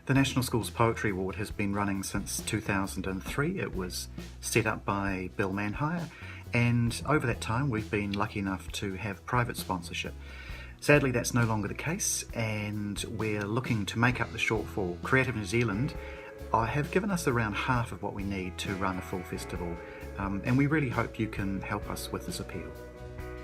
The National Schools Poetry Award has been running since 2003. It was set up by Bill Manhire, and over that time we've been lucky enough to have private sponsorship. Sadly, that's no longer the case, and we're looking to make up the shortfall. Creative New Zealand have given us around half of what we need to run a full festival, and we really hope you can help us with this appeal.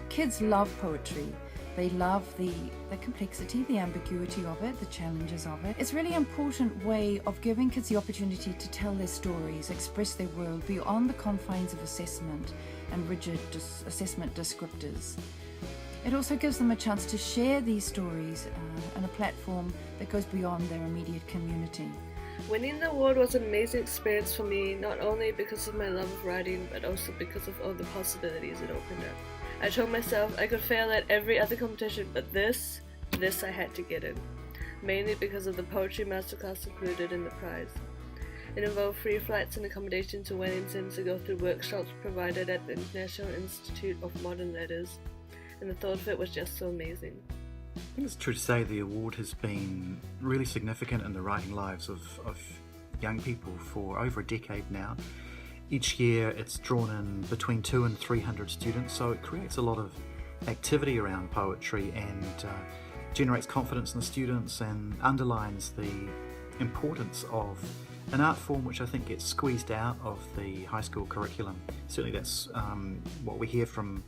Kids love poetry. They love the complexity, the ambiguity of it, the challenges of it. It's really an important way of giving kids the opportunity to tell their stories, express their world beyond the confines of assessment and rigid assessment descriptors. It also gives them a chance to share these stories on a platform that goes beyond their immediate community. Winning the award was an amazing experience for me, not only because of my love of writing, but also because of all the possibilities it opened up. I told myself I could fail at every other competition, but this I had to get in, mainly because of the poetry masterclass included in the prize. It involved free flights and accommodation to Wellington to go through workshops provided at the International Institute of Modern Letters, and the thought of it was just so amazing. I think it's true to say the award has been really significant in the writing lives of young people for over a decade now. Each year it's drawn in between 200 and 300 students, so it creates a lot of activity around poetry and generates confidence in the students and underlines the importance of an art form which I think gets squeezed out of the high school curriculum. Certainly that's what we hear from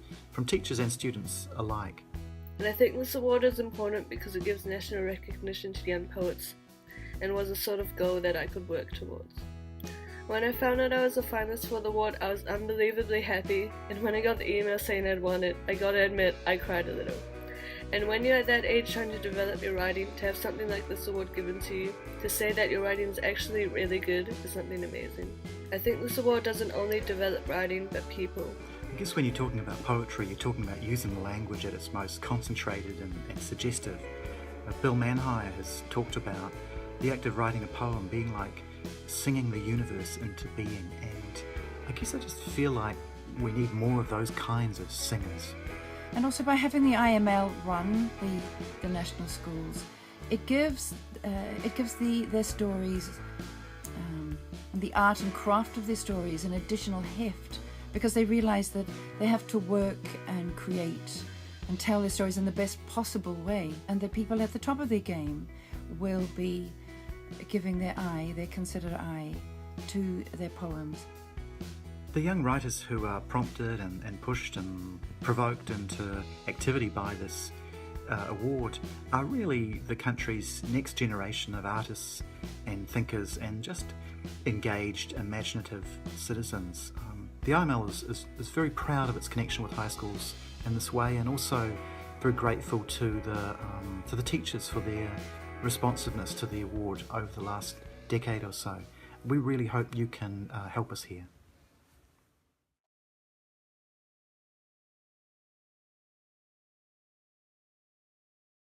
teachers and students alike. And I think this award is important because it gives national recognition to young poets and was a sort of goal that I could work towards. When I found out I was a finalist for the award, I was unbelievably happy, and when I got the email saying I'd won it, I gotta admit, I cried a little. And when you're at that age trying to develop your writing, to have something like this award given to you, to say that your writing is actually really good, is something amazing. I think this award doesn't only develop writing, but people. I guess when you're talking about poetry, you're talking about using the language at its most concentrated and suggestive. Bill Manhire has talked about the act of writing a poem being like singing the universe into being, and I guess I just feel like we need more of those kinds of singers. And also by having the IML run the national schools, it gives their stories and the art and craft of their stories an additional heft, because they realise that they have to work and create and tell their stories in the best possible way, and the people at the top of their game will be giving their considered eye to their poems. The young writers who are prompted and pushed and provoked into activity by this award are really the country's next generation of artists and thinkers and just engaged, imaginative citizens. The IML is very proud of its connection with high schools in this way, and also very grateful to the teachers for their responsiveness to the award over the last decade or so. We really hope you can help us here.